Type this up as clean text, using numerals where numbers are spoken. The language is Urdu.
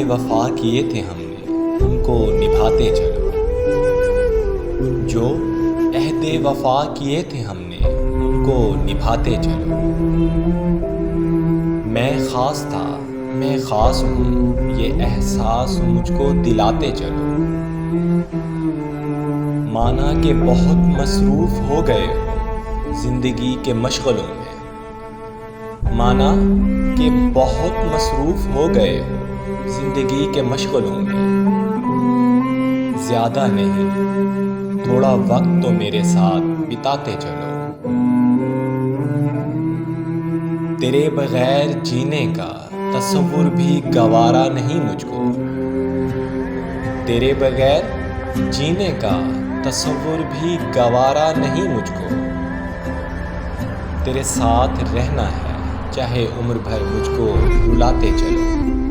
وفا کیے تھے ہم نے ان کو نبھاتے چلو، جو عہد وفا کیے تھے ہم نے ان کو نبھاتے چلو۔ میں خاص تھا میں خاص ہوں، یہ احساس مجھ کو دلاتے چلو۔ مانا کہ بہت مصروف ہو گئے ہو زندگی کے مشغلوں میں، مانا کہ بہت مصروف ہو گئے ہو زندگی کے مشغلوں میں، زیادہ نہیں تھوڑا وقت تو میرے ساتھ بتاتے چلو۔ تیرے بغیر جینے کا تصور بھی گوارا نہیں مجھ کو، تیرے بغیر جینے کا تصور بھی گوارا نہیں مجھ کو، تیرے ساتھ رہنا ہے چاہے عمر بھر مجھ کو رلاتے چلو۔